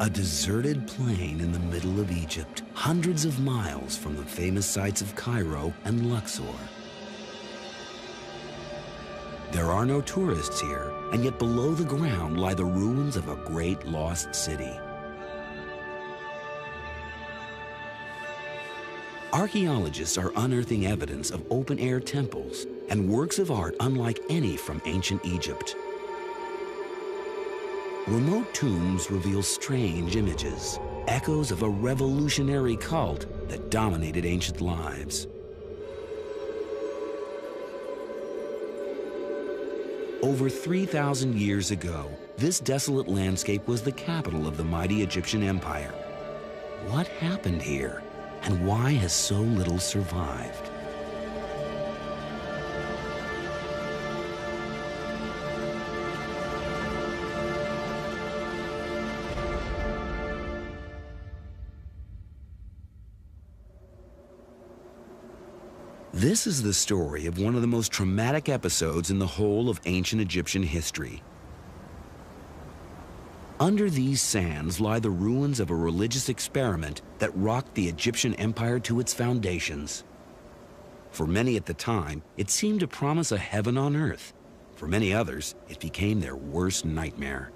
A deserted plain in the middle of Egypt, hundreds of miles from the famous sites of Cairo and Luxor. There are no tourists here, and yet below the ground lie the ruins of a great lost city. Archaeologists are unearthing evidence of open-air temples and works of art unlike any from ancient Egypt. Remote tombs reveal strange images, echoes of a revolutionary cult that dominated ancient lives. Over 3,000 years ago, this desolate landscape was the capital of the mighty Egyptian Empire. What happened here, and why has so little survived? This is the story of one of the most traumatic episodes in the whole of ancient Egyptian history. Under these sands lie the ruins of a religious experiment that rocked the Egyptian empire to its foundations. For many at the time, it seemed to promise a heaven on earth. For many others, it became their worst nightmare.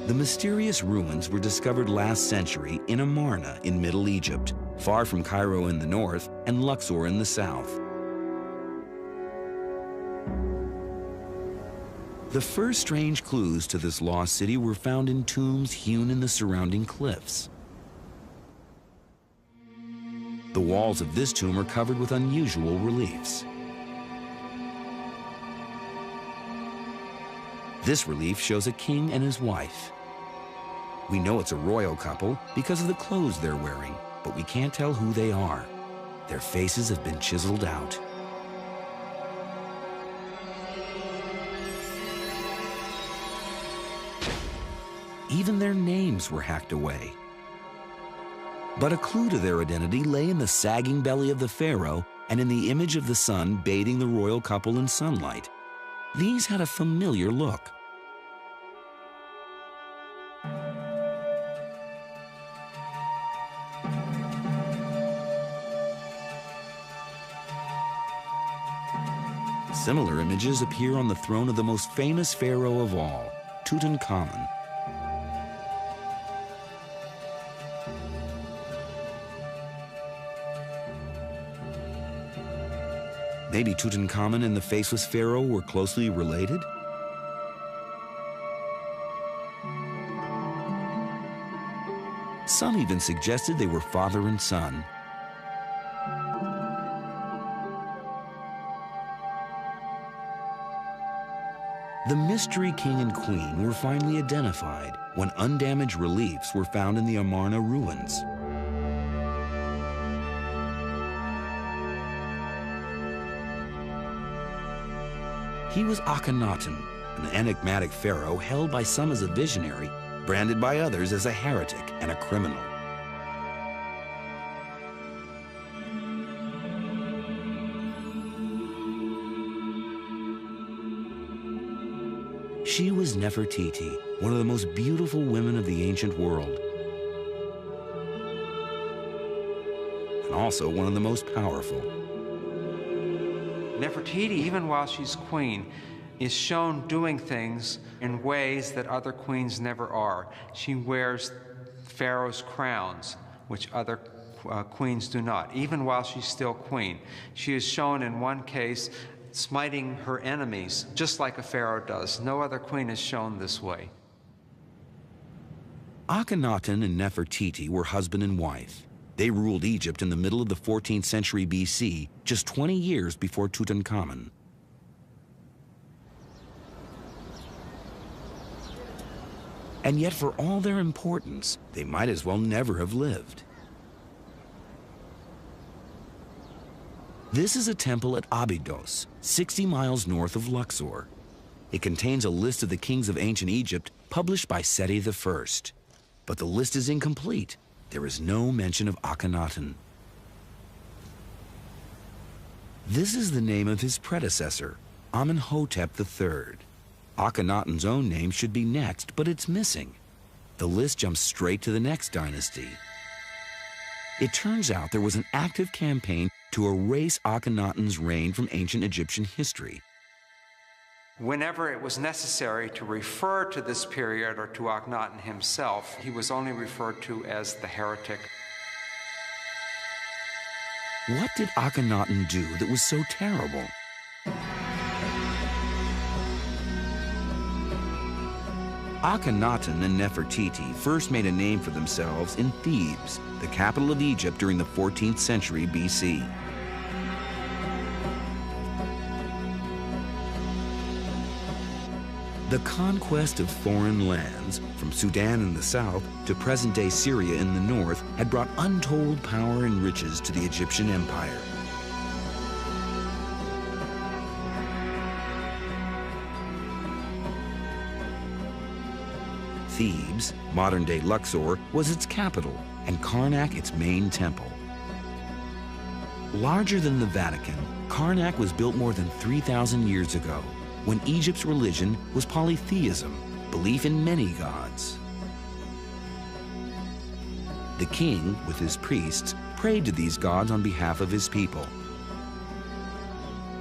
The mysterious ruins were discovered last century in Amarna in Middle Egypt, far from Cairo in the north and Luxor in the south. The first strange clues to this lost city were found in tombs hewn in the surrounding cliffs. The walls of this tomb are covered with unusual reliefs. This relief shows a king and his wife. We know it's a royal couple because of the clothes they're wearing, but we can't tell who they are. Their faces have been chiseled out. Even their names were hacked away. But a clue to their identity lay in the sagging belly of the pharaoh and in the image of the sun bathing the royal couple in sunlight. These had a familiar look. Similar images appear on the throne of the most famous pharaoh of all, Tutankhamun. Maybe Tutankhamun and the faceless pharaoh were closely related? Some even suggested they were father and son. The mystery king and queen were finally identified when undamaged reliefs were found in the Amarna ruins. He was Akhenaten, an enigmatic pharaoh held by some as a visionary, branded by others as a heretic and a criminal. She was Nefertiti, one of the most beautiful women of the ancient world, and also one of the most powerful. Nefertiti, even while she's queen, is shown doing things in ways that other queens never are. She wears pharaoh's crowns, which other queens do not, even while she's still queen. She is shown in one case smiting her enemies, just like a pharaoh does. No other queen is shown this way. Akhenaten and Nefertiti were husband and wife. They ruled Egypt in the middle of the 14th century BC, just 20 years before Tutankhamun. And yet, for all their importance, they might as well never have lived. This is a temple at Abydos, 60 miles north of Luxor. It contains a list of the kings of ancient Egypt published by Seti I. But the list is incomplete. There is no mention of Akhenaten. This is the name of his predecessor, Amenhotep III. Akhenaten's own name should be next, but it's missing. The list jumps straight to the next dynasty. It turns out there was an active campaign to erase Akhenaten's reign from ancient Egyptian history. Whenever it was necessary to refer to this period or to Akhenaten himself, he was only referred to as the heretic. What did Akhenaten do that was so terrible? Akhenaten and Nefertiti first made a name for themselves in Thebes, the capital of Egypt during the 14th century BC. The conquest of foreign lands, from Sudan in the south to present-day Syria in the north, had brought untold power and riches to the Egyptian empire. Thebes, modern-day Luxor, was its capital, and Karnak its main temple. Larger than the Vatican, Karnak was built more than 3,000 years ago, when Egypt's religion was polytheism, belief in many gods. The king, with his priests, prayed to these gods on behalf of his people.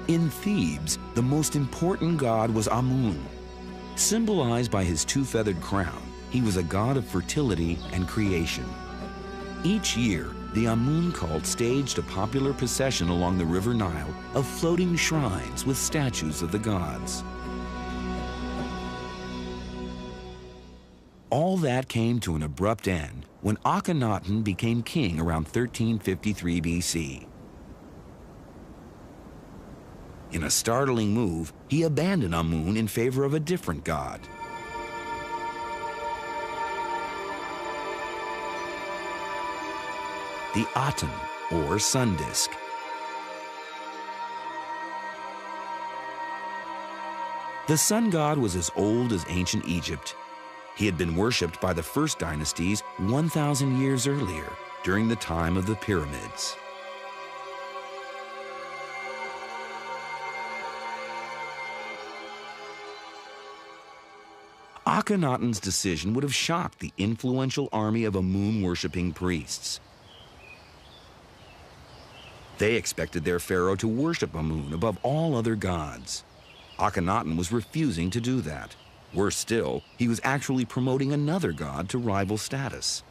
In Thebes, the most important god was Amun. Symbolized by his two-feathered crown, he was a god of fertility and creation. Each year, the Amun cult staged a popular procession along the River Nile of floating shrines with statues of the gods. All that came to an abrupt end when Akhenaten became king around 1353 BC. In a startling move, he abandoned Amun in favor of a different god. The Aten, or sun disk. The sun god was as old as ancient Egypt. He had been worshipped by the first dynasties 1,000 years earlier, during the time of the pyramids. Akhenaten's decision would have shocked the influential army of Amun-worshipping priests. They expected their pharaoh to worship Amun above all other gods. Akhenaten was refusing to do that. Worse still, he was actually promoting another god to rival status.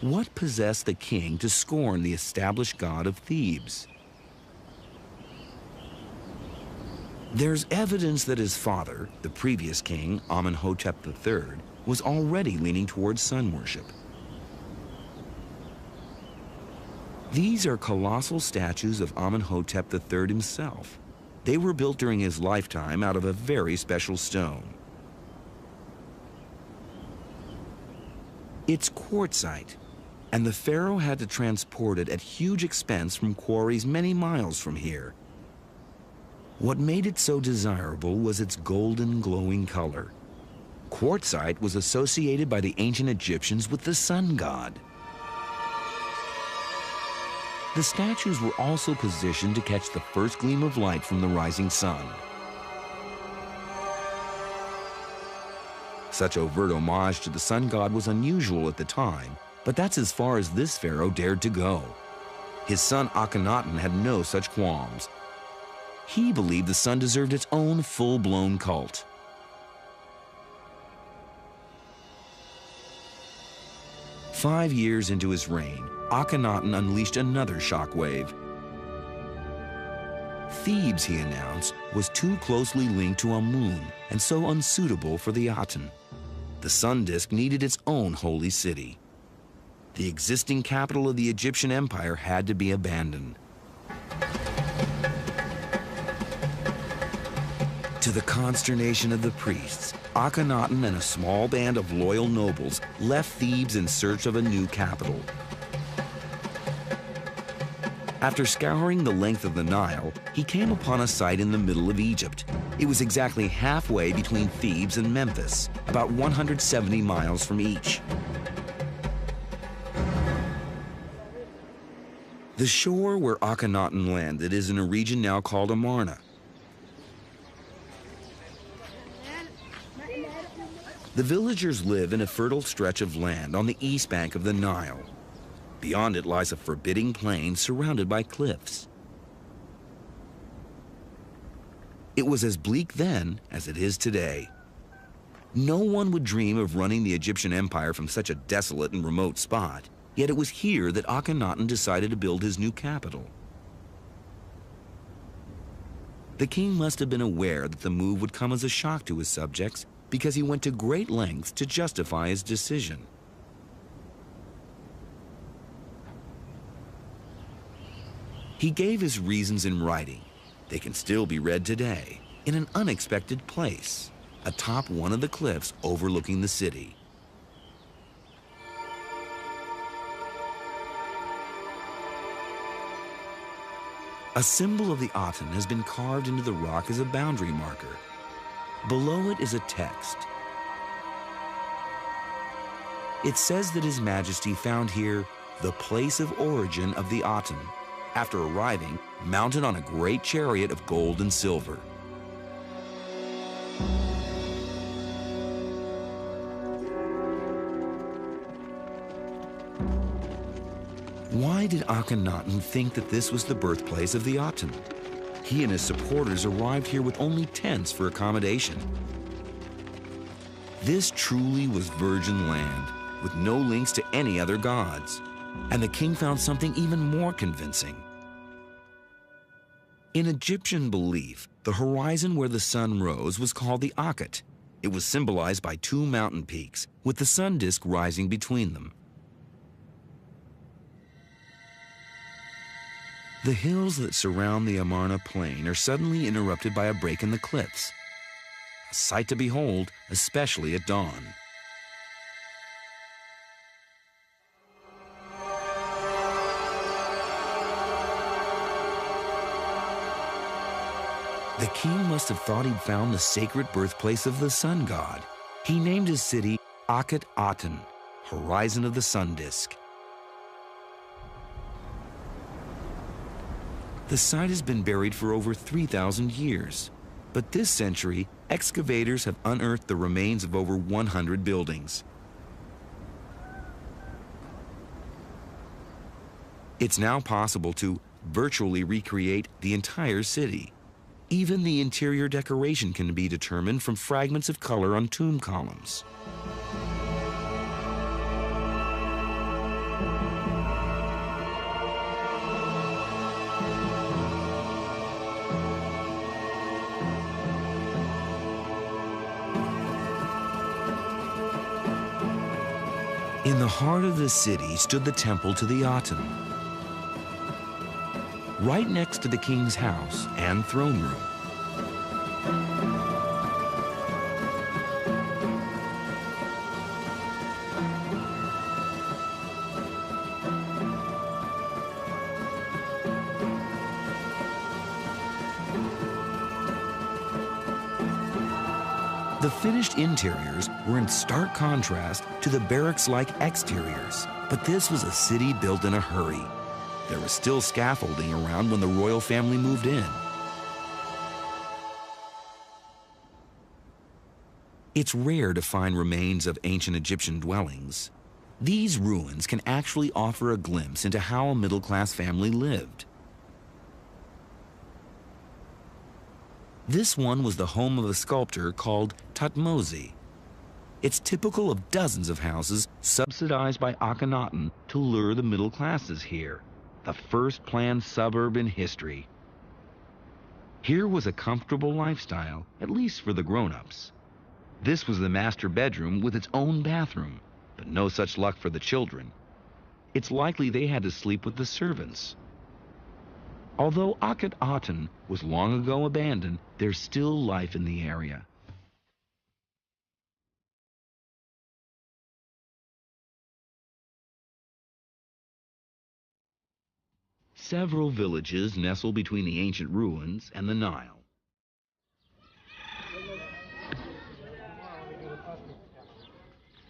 What possessed the king to scorn the established god of Thebes? There's evidence that his father, the previous king, Amenhotep III, was already leaning towards sun worship. These are colossal statues of Amenhotep III himself. They were built during his lifetime out of a very special stone. It's quartzite, and the pharaoh had to transport it at huge expense from quarries many miles from here. What made it so desirable was its golden, glowing color. Quartzite was associated by the ancient Egyptians with the sun god. The statues were also positioned to catch the first gleam of light from the rising sun. Such overt homage to the sun god was unusual at the time, but that's as far as this pharaoh dared to go. His son Akhenaten had no such qualms. He believed the sun deserved its own full-blown cult. Five years into his reign, Akhenaten unleashed another shockwave. Thebes, he announced, was too closely linked to Amun and so unsuitable for the Aten. The sun disk needed its own holy city. The existing capital of the Egyptian empire had to be abandoned. To the consternation of the priests, Akhenaten and a small band of loyal nobles left Thebes in search of a new capital. After scouring the length of the Nile, he came upon a site in the middle of Egypt. It was exactly halfway between Thebes and Memphis, about 170 miles from each. The shore where Akhenaten landed is in a region now called Amarna. The villagers live in a fertile stretch of land on the east bank of the Nile. Beyond it lies a forbidding plain surrounded by cliffs. It was as bleak then as it is today. No one would dream of running the Egyptian empire from such a desolate and remote spot, yet it was here that Akhenaten decided to build his new capital. The king must have been aware that the move would come as a shock to his subjects, because he went to great lengths to justify his decision. He gave his reasons in writing. They can still be read today, in an unexpected place, atop one of the cliffs overlooking the city. A symbol of the Aten has been carved into the rock as a boundary marker. Below it is a text. It says that His Majesty found here the place of origin of the Aten, after arriving mounted on a great chariot of gold and silver. Why did Akhenaten think that this was the birthplace of the Aten? He and his supporters arrived here with only tents for accommodation. This truly was virgin land, with no links to any other gods. And the king found something even more convincing. In Egyptian belief, the horizon where the sun rose was called the Akhet. It was symbolized by two mountain peaks, with the sun disk rising between them. The hills that surround the Amarna plain are suddenly interrupted by a break in the cliffs. A sight to behold, especially at dawn. The king must have thought he'd found the sacred birthplace of the sun god. He named his city Akhet Aten, horizon of the sun disk. The site has been buried for over 3,000 years, but this century, excavators have unearthed the remains of over 100 buildings. It's now possible to virtually recreate the entire city. Even the interior decoration can be determined from fragments of color on tomb columns. In the heart of the city stood the temple to the Aten. Right next to the king's house and throne room. The finished interiors were in stark contrast to the barracks-like exteriors, but this was a city built in a hurry. There was still scaffolding around when the royal family moved in. It's rare to find remains of ancient Egyptian dwellings. These ruins can actually offer a glimpse into how a middle-class family lived. This one was the home of a sculptor called Thutmose. It's typical of dozens of houses subsidized by Akhenaten to lure the middle classes here, the first planned suburb in history. Here was a comfortable lifestyle, at least for the grown-ups. This was the master bedroom with its own bathroom, but no such luck for the children. It's likely they had to sleep with the servants. Although Akhet Aten was long ago abandoned, there's still life in the area. Several villages nestle between the ancient ruins and the Nile.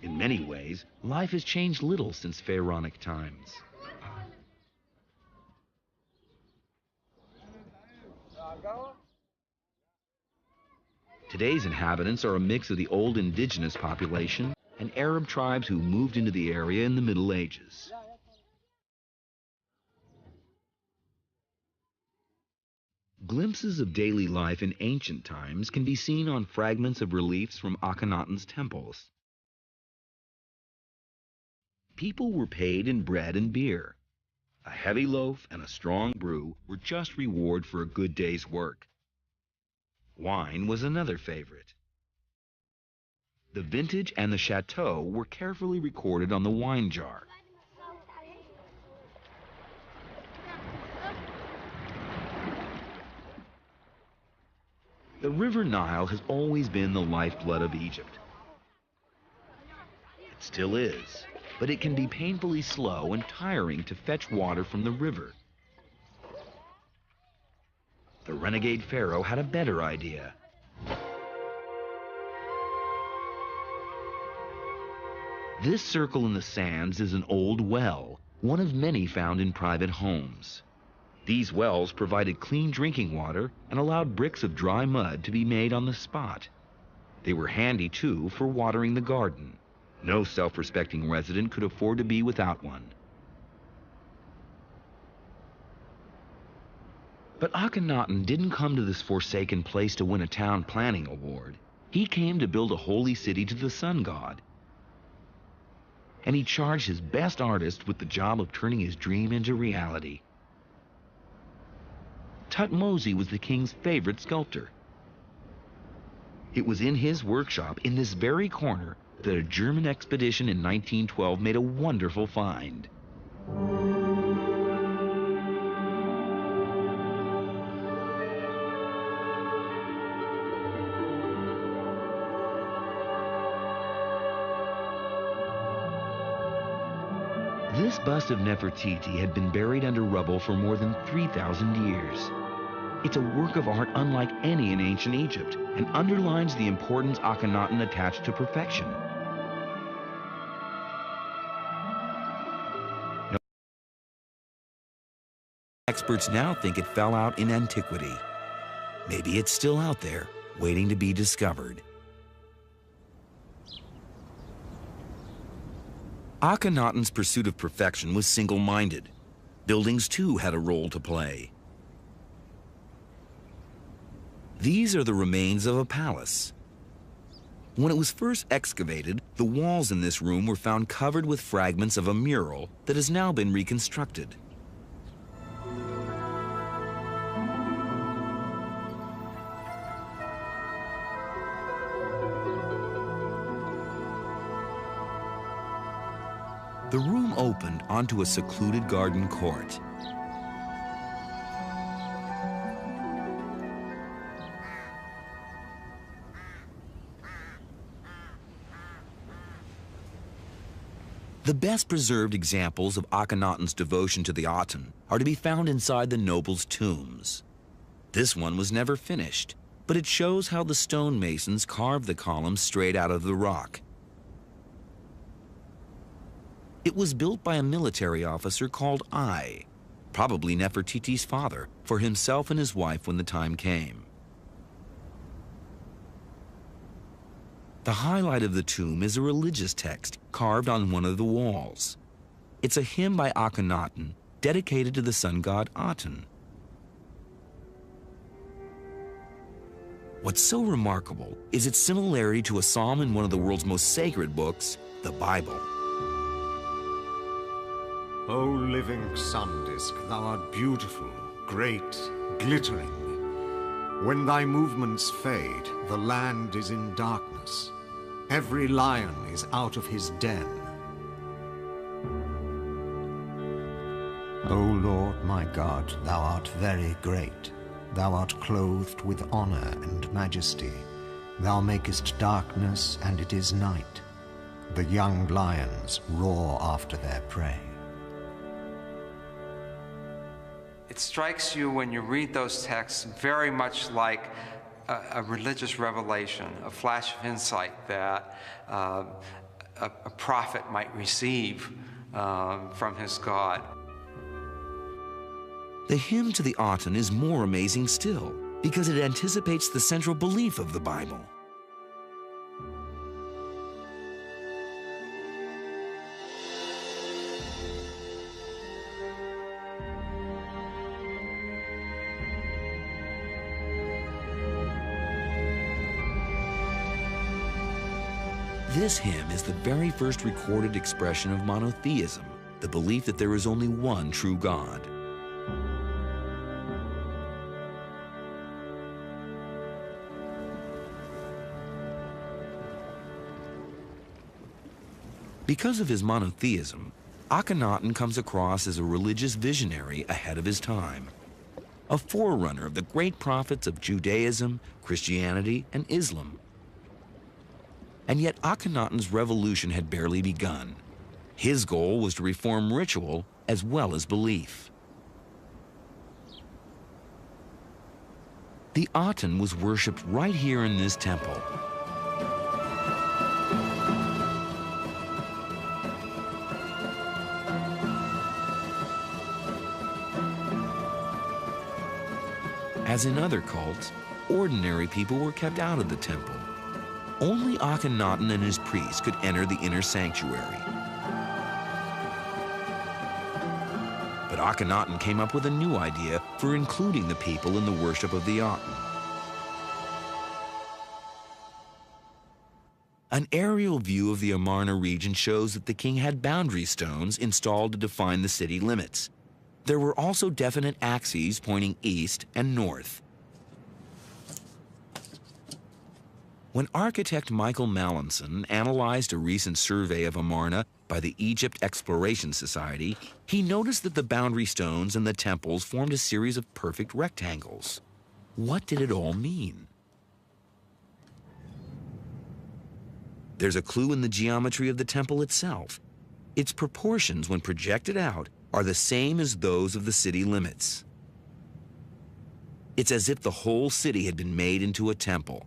In many ways, life has changed little since pharaonic times. Today's inhabitants are a mix of the old indigenous population and Arab tribes who moved into the area in the Middle Ages. Glimpses of daily life in ancient times can be seen on fragments of reliefs from Akhenaten's temples. People were paid in bread and beer. A heavy loaf and a strong brew were just reward for a good day's work. Wine was another favorite. The vintage and the chateau were carefully recorded on the wine jar. The River Nile has always been the lifeblood of Egypt. It still is, but it can be painfully slow and tiring to fetch water from the river. The renegade pharaoh had a better idea. This circle in the sands is an old well, one of many found in private homes. These wells provided clean drinking water and allowed bricks of dry mud to be made on the spot. They were handy, too, for watering the garden. No self-respecting resident could afford to be without one. But Akhenaten didn't come to this forsaken place to win a town planning award. He came to build a holy city to the sun god. And he charged his best artists with the job of turning his dream into reality. Tutmosis was the king's favorite sculptor. It was in his workshop in this very corner that a German expedition in 1912 made a wonderful find. This bust of Nefertiti had been buried under rubble for more than 3,000 years. It's a work of art unlike any in ancient Egypt and underlines the importance Akhenaten attached to perfection. Experts now think it fell out in antiquity. Maybe it's still out there, waiting to be discovered. Akhenaten's pursuit of perfection was single-minded. Buildings, too, had a role to play. These are the remains of a palace. When it was first excavated, the walls in this room were found covered with fragments of a mural that has now been reconstructed. The room opened onto a secluded garden court. The best preserved examples of Akhenaten's devotion to the Aten are to be found inside the nobles' tombs. This one was never finished, but it shows how the stonemasons carved the columns straight out of the rock. It was built by a military officer called Ai, probably Nefertiti's father, for himself and his wife when the time came. The highlight of the tomb is a religious text carved on one of the walls. It's a hymn by Akhenaten dedicated to the sun god Aten. What's so remarkable is its similarity to a psalm in one of the world's most sacred books, the Bible. O living sun disk, thou art beautiful, great, glittering. When thy movements fade, the land is in darkness. Every lion is out of his den. O Lord my God, thou art very great. Thou art clothed with honor and majesty. Thou makest darkness, and it is night. The young lions roar after their prey. It strikes you when you read those texts very much like a religious revelation, a flash of insight that a prophet might receive from his God. The hymn to the Aten is more amazing still. because it anticipates the central belief of the Bible. This hymn is the very first recorded expression of monotheism, the belief that there is only one true God. Because of his monotheism, Akhenaten comes across as a religious visionary ahead of his time, a forerunner of the great prophets of Judaism, Christianity, and Islam. And yet Akhenaten's revolution had barely begun. His goal was to reform ritual as well as belief. The Aten was worshipped right here in this temple. As in other cults, ordinary people were kept out of the temple. Only Akhenaten and his priests could enter the inner sanctuary. But Akhenaten came up with a new idea for including the people in the worship of the Aten. An aerial view of the Amarna region shows that the king had boundary stones installed to define the city limits. There were also definite axes pointing east and north. When architect Michael Mallinson analyzed a recent survey of Amarna by the Egypt Exploration Society, he noticed that the boundary stones and the temples formed a series of perfect rectangles. What did it all mean? There's a clue in the geometry of the temple itself. Its proportions, when projected out, are the same as those of the city limits. It's as if the whole city had been made into a temple.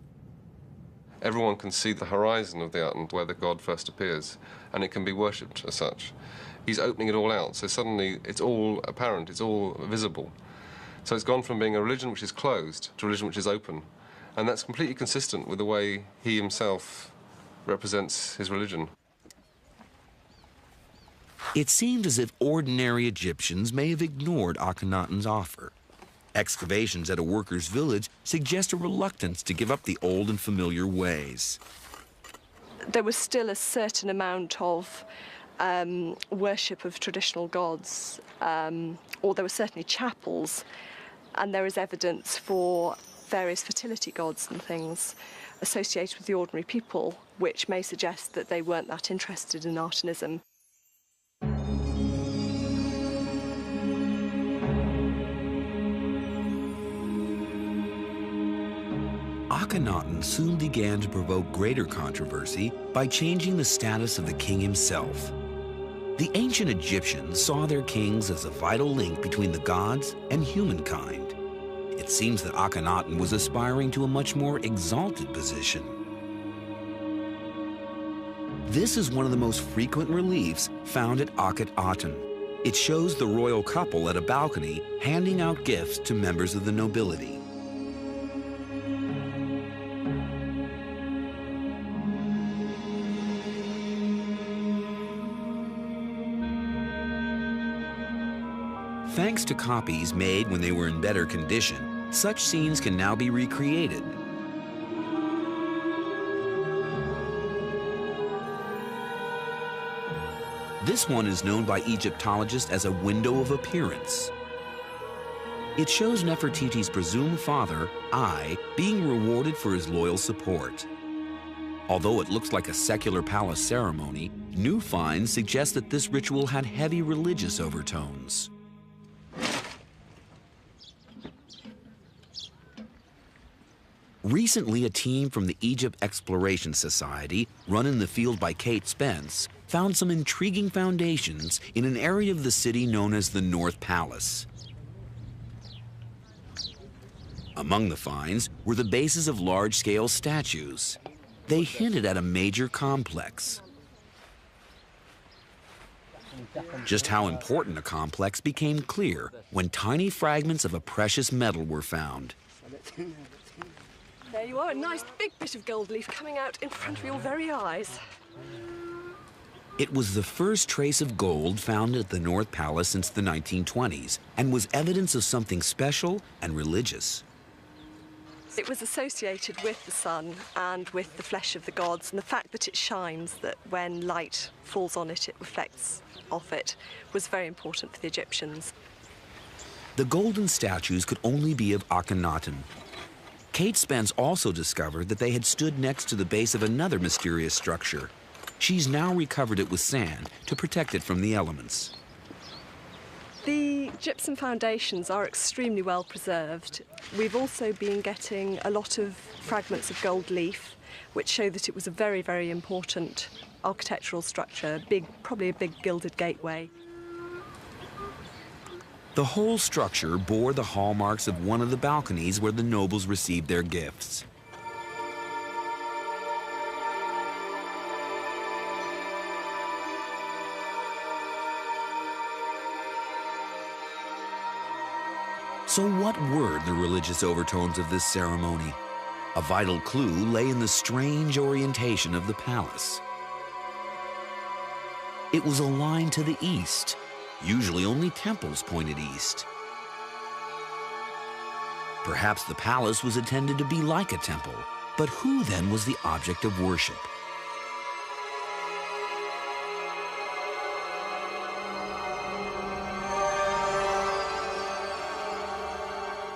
Everyone can see the horizon of the Aten where the god first appears, and it can be worshipped as such. He's opening it all out, so suddenly it's all apparent, it's all visible. So it's gone from being a religion which is closed to a religion which is open, and that's completely consistent with the way he himself represents his religion. It seemed as if ordinary Egyptians may have ignored Akhenaten's offer. Excavations at a workers' village suggest a reluctance to give up the old and familiar ways. There was still a certain amount of worship of traditional gods, or there were certainly chapels, and there is evidence for various fertility gods and things associated with the ordinary people, which may suggest that they weren't that interested in Artenism. Akhenaten soon began to provoke greater controversy by changing the status of the king himself. The ancient Egyptians saw their kings as a vital link between the gods and humankind. It seems that Akhenaten was aspiring to a much more exalted position. This is one of the most frequent reliefs found at Akhenaten. It shows the royal couple at a balcony handing out gifts to members of the nobility. Thanks to copies made when they were in better condition, such scenes can now be recreated. This one is known by Egyptologists as a window of appearance. It shows Nefertiti's presumed father, Ai, being rewarded for his loyal support. Although it looks like a secular palace ceremony, new finds suggest that this ritual had heavy religious overtones. Recently, a team from the Egypt Exploration Society, run in the field by Kate Spence, found some intriguing foundations in an area of the city known as the North Palace. Among the finds were the bases of large-scale statues. They hinted at a major complex. Just how important a complex became clear when tiny fragments of a precious metal were found. There you are, a nice big bit of gold leaf coming out in front of your very eyes. It was the first trace of gold found at the North Palace since the 1920s and was evidence of something special and religious. It was associated with the sun and with the flesh of the gods, and the fact that it shines, that when light falls on it, it reflects off it, was very important for the Egyptians. The golden statues could only be of Akhenaten. Kate Spence also discovered that they had stood next to the base of another mysterious structure. She's now recovered it with sand to protect it from the elements. The gypsum foundations are extremely well preserved. We've also been getting a lot of fragments of gold leaf, which show that it was a very, very important architectural structure, probably a big gilded gateway. The whole structure bore the hallmarks of one of the balconies where the nobles received their gifts. So what were the religious overtones of this ceremony? A vital clue lay in the strange orientation of the palace. It was aligned to the east. Usually only temples pointed east. Perhaps the palace was intended to be like a temple, but who then was the object of worship?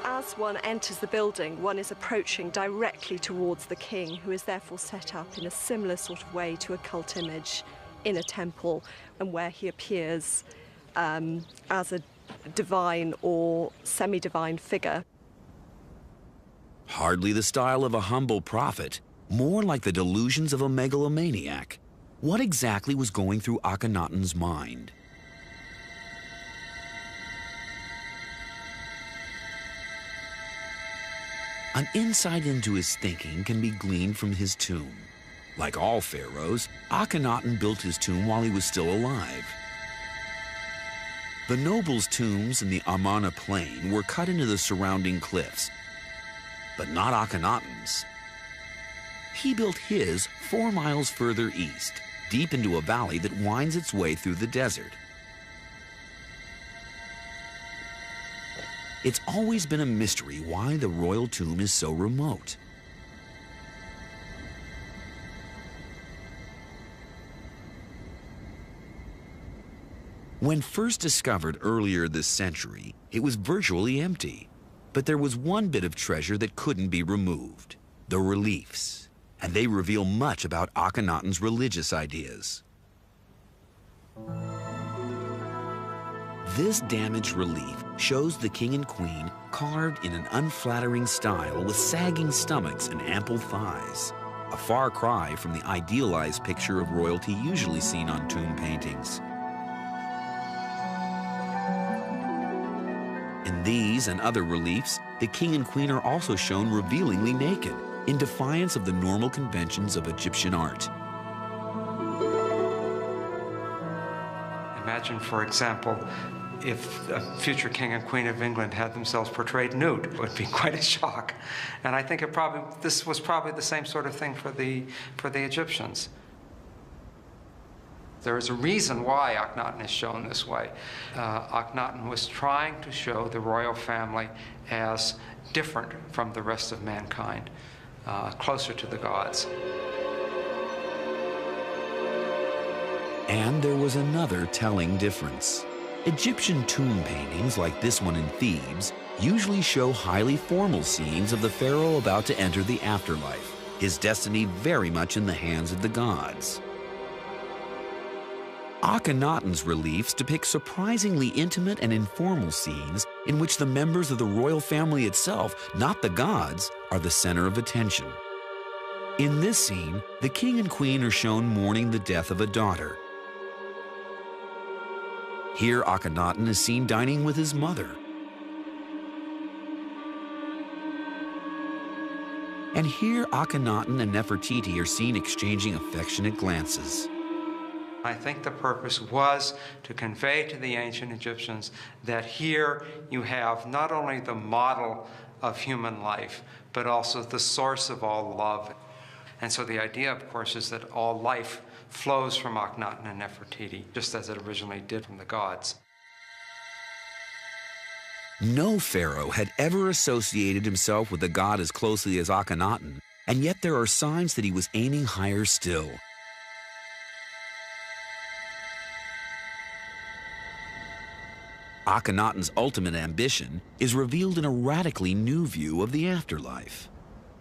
As one enters the building, one is approaching directly towards the king, who is therefore set up in a similar sort of way to a cult image in a temple, and where he appears as a divine or semi-divine figure. Hardly the style of a humble prophet, more like the delusions of a megalomaniac. What exactly was going through Akhenaten's mind? An insight into his thinking can be gleaned from his tomb. Like all pharaohs, Akhenaten built his tomb while he was still alive. The nobles' tombs in the Amarna plain were cut into the surrounding cliffs, but not Akhenaten's. He built his 4 miles further east, deep into a valley that winds its way through the desert. It's always been a mystery why the royal tomb is so remote. When first discovered earlier this century, it was virtually empty. But there was one bit of treasure that couldn't be removed: the reliefs. And they reveal much about Akhenaten's religious ideas. This damaged relief shows the king and queen carved in an unflattering style with sagging stomachs and ample thighs, a far cry from the idealized picture of royalty usually seen on tomb paintings. In these and other reliefs, the king and queen are also shown revealingly naked, in defiance of the normal conventions of Egyptian art. Imagine, for example, if a future king and queen of England had themselves portrayed nude. It would be quite a shock. And I think this was probably the same sort of thing for the Egyptians. There is a reason why Akhenaten is shown this way. Akhenaten was trying to show the royal family as different from the rest of mankind, closer to the gods. And there was another telling difference. Egyptian tomb paintings, like this one in Thebes, usually show highly formal scenes of the pharaoh about to enter the afterlife, his destiny very much in the hands of the gods. Akhenaten's reliefs depict surprisingly intimate and informal scenes in which the members of the royal family itself, not the gods, are the center of attention. In this scene, the king and queen are shown mourning the death of a daughter. Here, Akhenaten is seen dining with his mother. And here, Akhenaten and Nefertiti are seen exchanging affectionate glances. I think the purpose was to convey to the ancient Egyptians that here you have not only the model of human life, but also the source of all love. And so the idea, of course, is that all life flows from Akhenaten and Nefertiti, just as it originally did from the gods. No pharaoh had ever associated himself with a god as closely as Akhenaten, and yet there are signs that he was aiming higher still. Akhenaten's ultimate ambition is revealed in a radically new view of the afterlife.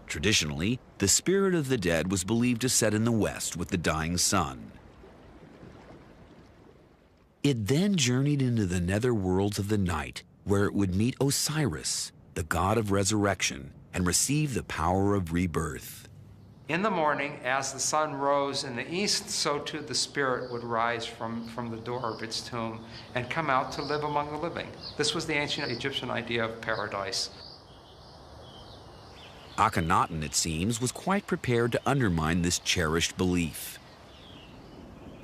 Traditionally, the spirit of the dead was believed to set in the west with the dying sun. It then journeyed into the nether worlds of the night, where it would meet Osiris, the god of resurrection, and receive the power of rebirth. In the morning, as the sun rose in the east, so too the spirit would rise from the door of its tomb and come out to live among the living. This was the ancient Egyptian idea of paradise. Akhenaten, it seems, was quite prepared to undermine this cherished belief.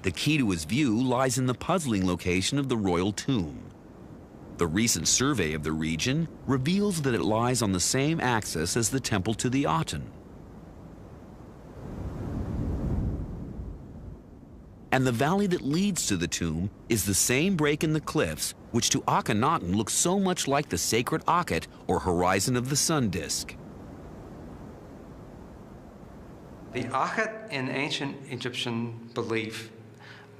The key to his view lies in the puzzling location of the royal tomb. The recent survey of the region reveals that it lies on the same axis as the temple to the Aten. And the valley that leads to the tomb is the same break in the cliffs which to Akhenaten looks so much like the sacred Akhet, or horizon of the sun disk. The Akhet in ancient Egyptian belief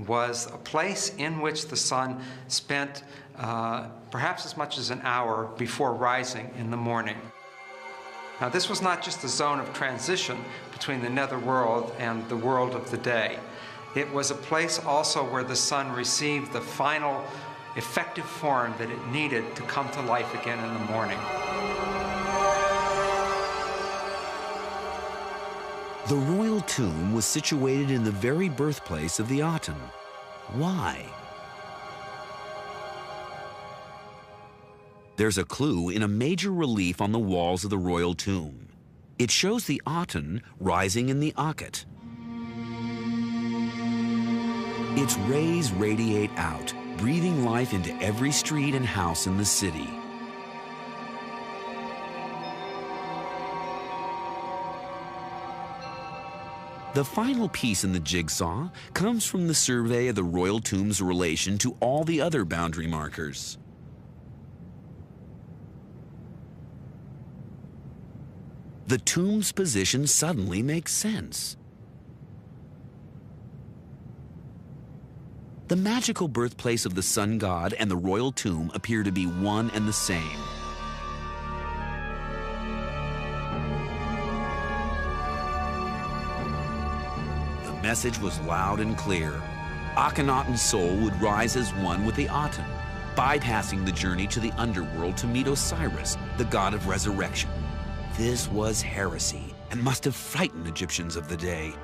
was a place in which the sun spent perhaps as much as an hour before rising in the morning. Now, this was not just a zone of transition between the netherworld and the world of the day. It was a place also where the sun received the final effective form that it needed to come to life again in the morning. The royal tomb was situated in the very birthplace of the Aten. Why? There's a clue in a major relief on the walls of the royal tomb. It shows the Aten rising in the Akhet. Its rays radiate out, breathing life into every street and house in the city. The final piece in the jigsaw comes from the survey of the royal tomb's relation to all the other boundary markers. The tomb's position suddenly makes sense. The magical birthplace of the sun god and the royal tomb appear to be one and the same. The message was loud and clear. Akhenaten's soul would rise as one with the Aten, bypassing the journey to the underworld to meet Osiris, the god of resurrection. This was heresy and must have frightened Egyptians of the day.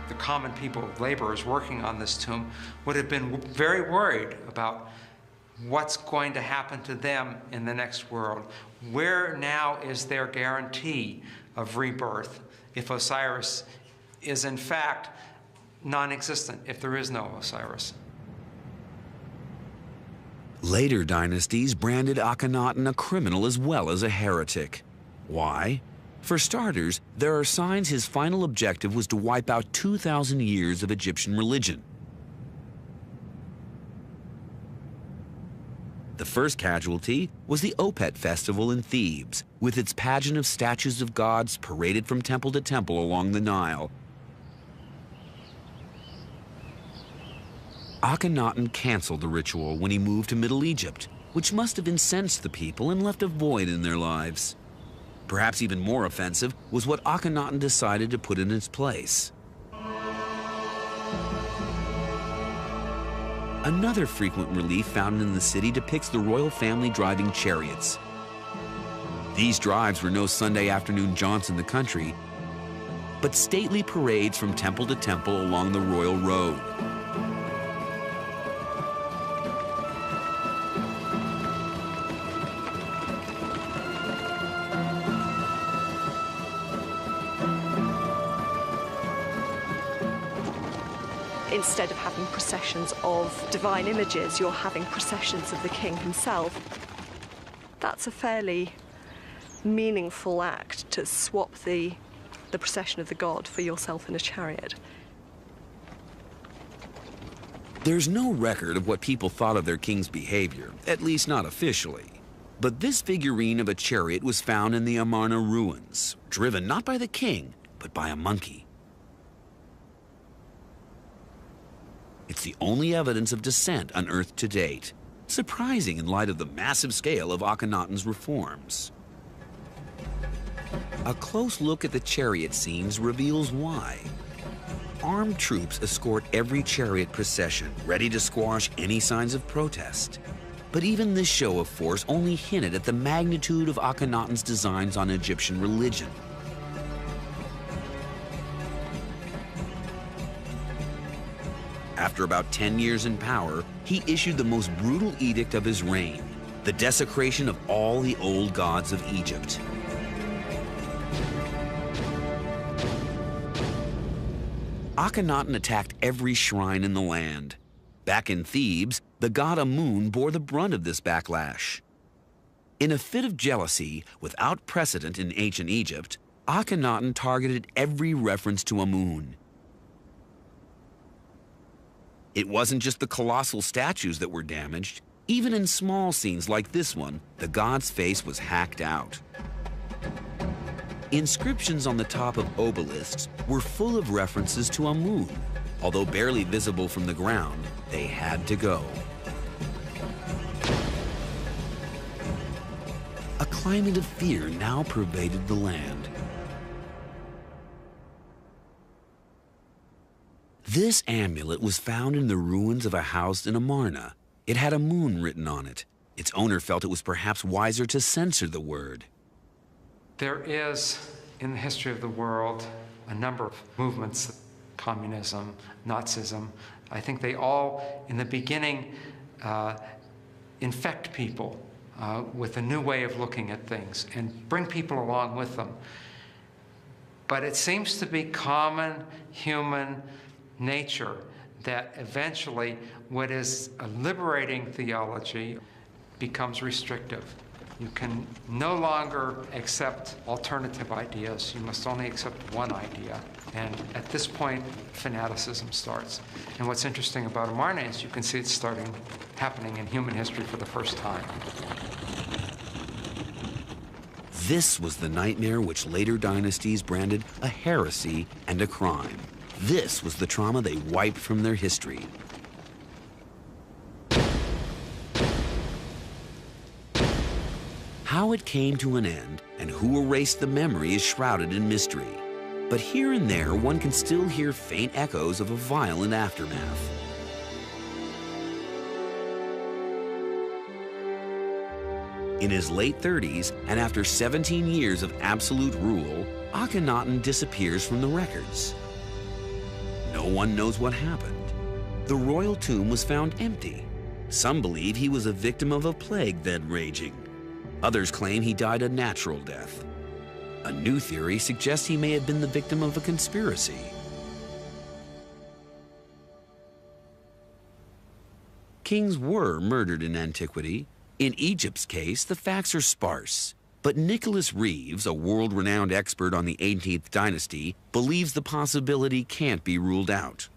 The common people, laborers working on this tomb, would have been very worried about what's going to happen to them in the next world. Where now is their guarantee of rebirth if Osiris is in fact non-existent, if there is no Osiris? Later dynasties branded Akhenaten a criminal as well as a heretic. Why? For starters, there are signs his final objective was to wipe out 2,000 years of Egyptian religion. The first casualty was the Opet festival in Thebes, with its pageant of statues of gods paraded from temple to temple along the Nile. Akhenaten canceled the ritual when he moved to Middle Egypt, which must have incensed the people and left a void in their lives. Perhaps even more offensive was what Akhenaten decided to put in its place. Another frequent relief found in the city depicts the royal family driving chariots. These drives were no Sunday afternoon jaunts in the country, but stately parades from temple to temple along the royal road. Instead of having processions of divine images, you're having processions of the king himself. that's a fairly meaningful act, to swap the procession of the god for yourself in a chariot. There's no record of what people thought of their king's behavior, at least not officially. But this figurine of a chariot was found in the Amarna ruins, driven not by the king, but by a monkey. It's the only evidence of descent unearthed to date, surprising in light of the massive scale of Akhenaten's reforms. A close look at the chariot scenes reveals why. Armed troops escort every chariot procession, ready to squash any signs of protest. But even this show of force only hinted at the magnitude of Akhenaten's designs on Egyptian religion. After about 10 years in power, he issued the most brutal edict of his reign, the desecration of all the old gods of Egypt. Akhenaten attacked every shrine in the land. Back in Thebes, the god Amun bore the brunt of this backlash. In a fit of jealousy, without precedent in ancient Egypt, Akhenaten targeted every reference to Amun. It wasn't just the colossal statues that were damaged. Even in small scenes like this one, the god's face was hacked out. Inscriptions on the top of obelisks were full of references to Amun. Although barely visible from the ground, they had to go. A climate of fear now pervaded the land. This amulet was found in the ruins of a house in Amarna. It had Amun written on it. Its owner felt it was perhaps wiser to censor the word. There is, in the history of the world, a number of movements, communism, Nazism. I think they all, in the beginning, infect people with a new way of looking at things and bring people along with them. But it seems to be common human nature that eventually what is a liberating theology becomes restrictive. You can no longer accept alternative ideas. You must only accept one idea. And at this point, fanaticism starts. And what's interesting about Amarna is you can see it's happening in human history for the first time. This was the nightmare which later dynasties branded a heresy and a crime. This was the trauma they wiped from their history. How it came to an end and who erased the memory is shrouded in mystery. But here and there, one can still hear faint echoes of a violent aftermath. In his late 30s, and after 17 years of absolute rule, Akhenaten disappears from the records. No one knows what happened. The royal tomb was found empty. Some believe he was a victim of a plague then raging. Others claim he died a natural death. A new theory suggests he may have been the victim of a conspiracy. Kings were murdered in antiquity. In Egypt's case, the facts are sparse. But Nicholas Reeves, a world-renowned expert on the 18th dynasty, believes the possibility can't be ruled out.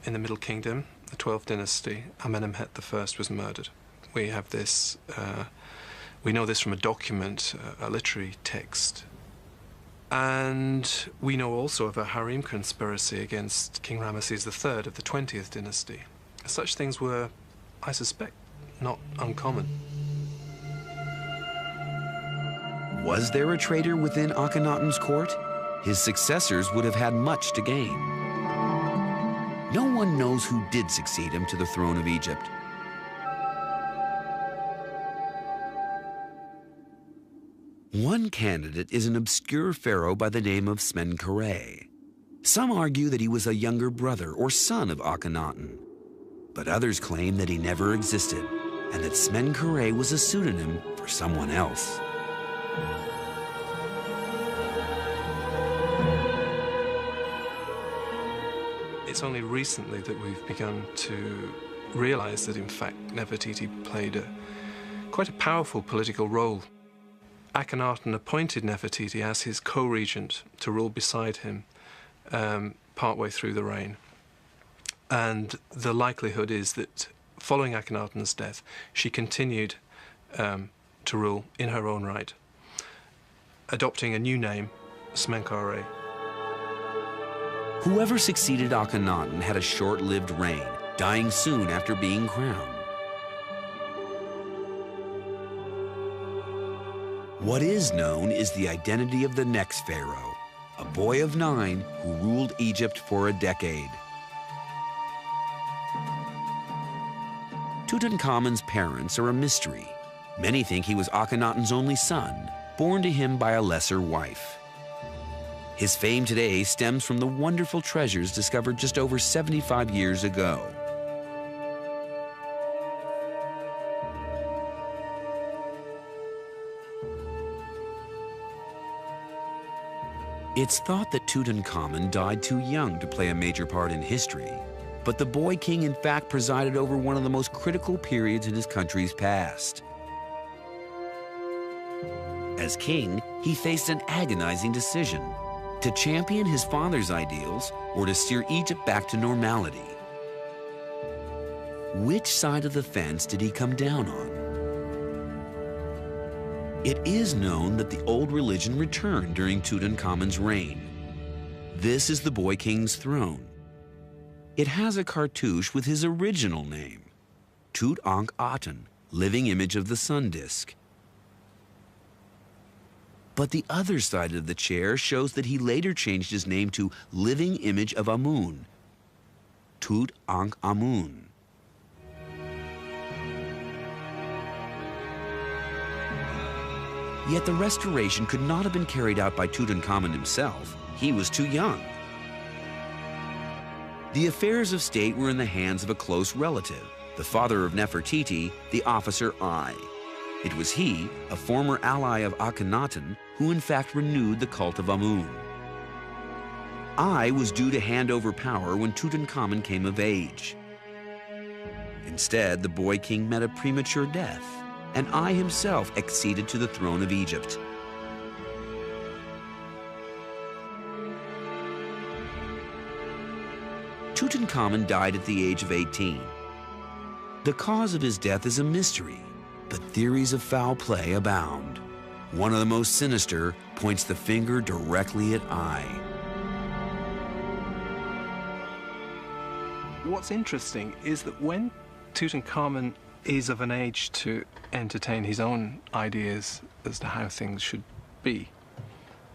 In the Middle Kingdom, the 12th dynasty, Amenemhet I was murdered. We have this, we know this from a document, a literary text. And we know also of a harem conspiracy against King Ramesses III of the 20th dynasty. Such things were, I suspect, not uncommon. Was there a traitor within Akhenaten's court? His successors would have had much to gain. No one knows who did succeed him to the throne of Egypt. One candidate is an obscure pharaoh by the name of Smenkhare. Some argue that he was a younger brother or son of Akhenaten, but others claim that he never existed and that Smenkhare was a pseudonym for someone else. It's only recently that we've begun to realize that, in fact, Nefertiti played quite a powerful political role. Akhenaten appointed Nefertiti as his co-regent to rule beside him partway through the reign. And the likelihood is that following Akhenaten's death, she continued to rule in her own right, adopting a new name, Smenkhare. Whoever succeeded Akhenaten had a short-lived reign, dying soon after being crowned. What is known is the identity of the next pharaoh, a boy of 9 who ruled Egypt for a decade. Tutankhamun's parents are a mystery. Many think he was Akhenaten's only son, born to him by a lesser wife. His fame today stems from the wonderful treasures discovered just over 75 years ago. It's thought that Tutankhamun died too young to play a major part in history, but the boy king in fact presided over one of the most critical periods in his country's past. As king, he faced an agonizing decision: to champion his father's ideals or to steer Egypt back to normality. Which side of the fence did he come down on? It is known that the old religion returned during Tutankhamun's reign. This is the boy king's throne. It has a cartouche with his original name, Tut-Ankh-Aten, living image of the sun disk. But the other side of the chair shows that he later changed his name to living image of Amun, Tut-Ankh-Amun. Yet the restoration could not have been carried out by Tutankhamun himself. He was too young. The affairs of state were in the hands of a close relative, the father of Nefertiti, the officer Ai. It was he, a former ally of Akhenaten, who in fact renewed the cult of Amun. Ai was due to hand over power when Tutankhamun came of age. Instead, the boy king met a premature death, and Ai himself acceded to the throne of Egypt. Tutankhamun died at the age of 18. The cause of his death is a mystery, but theories of foul play abound. One of the most sinister points the finger directly at Ai. What's interesting is that when Tutankhamun is of an age to entertain his own ideas as to how things should be,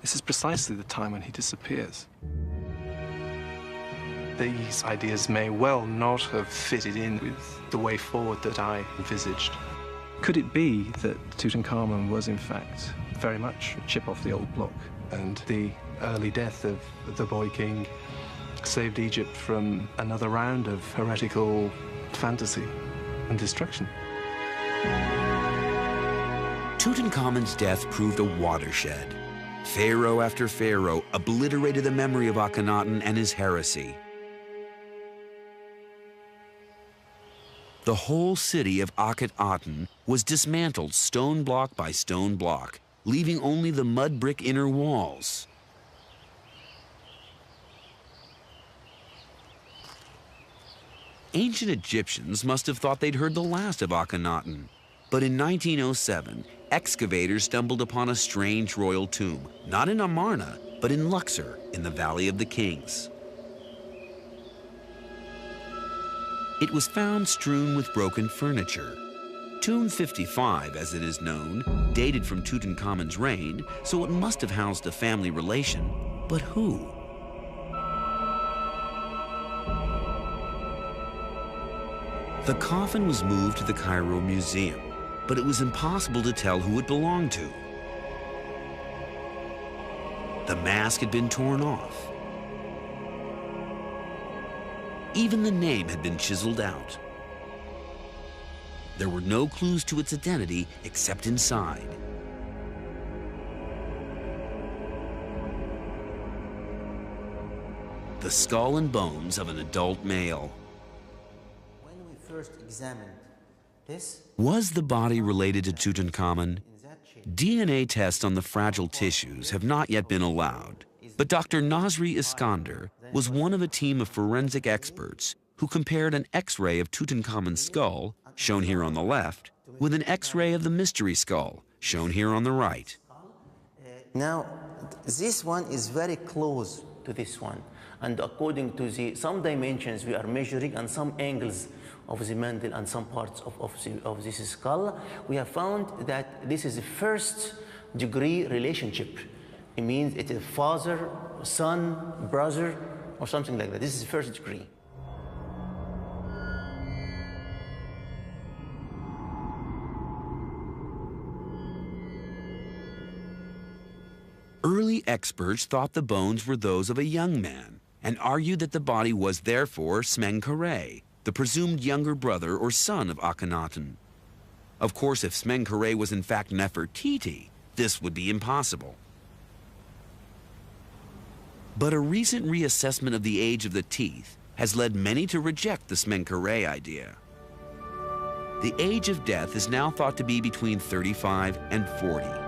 this is precisely the time when he disappears. These ideas may well not have fitted in with the way forward that I envisaged. Could it be that Tutankhamun was in fact very much a chip off the old block, and the early death of the boy king saved Egypt from another round of heretical fantasy and destruction? Tutankhamun's death proved a watershed. Pharaoh after pharaoh obliterated the memory of Akhenaten and his heresy. The whole city of Akhenaten was dismantled stone block by stone block, leaving only the mud brick inner walls. Ancient Egyptians must have thought they'd heard the last of Akhenaten. But in 1907, excavators stumbled upon a strange royal tomb, not in Amarna, but in Luxor, in the Valley of the Kings. It was found strewn with broken furniture. Tomb 55, as it is known, dated from Tutankhamun's reign, so it must have housed a family relation. But who? The coffin was moved to the Cairo Museum, but it was impossible to tell who it belonged to. The mask had been torn off. Even the name had been chiseled out. There were no clues to its identity except inside. The skull and bones of an adult male. When we first examined Was the body related to Tutankhamun? DNA tests on the fragile tissues have not yet been allowed, but Dr. Nasri Iskander was one of a team of forensic experts who compared an X-ray of Tutankhamun's skull, shown here on the left, with an X-ray of the mystery skull, shown here on the right. Now, this one is very close to this one, and according to some dimensions we are measuring and some angles of the mantle and some parts of this skull, we have found that this is a first-degree relationship. It means it is father, son, brother, or something like that. This is first degree. Early experts thought the bones were those of a young man and argued that the body was therefore Smenkhare, the presumed younger brother or son of Akhenaten. Of course, if Smenkhare was in fact Nefertiti, this would be impossible. But a recent reassessment of the age of the teeth has led many to reject the Smenkhare idea. The age of death is now thought to be between 35 and 40.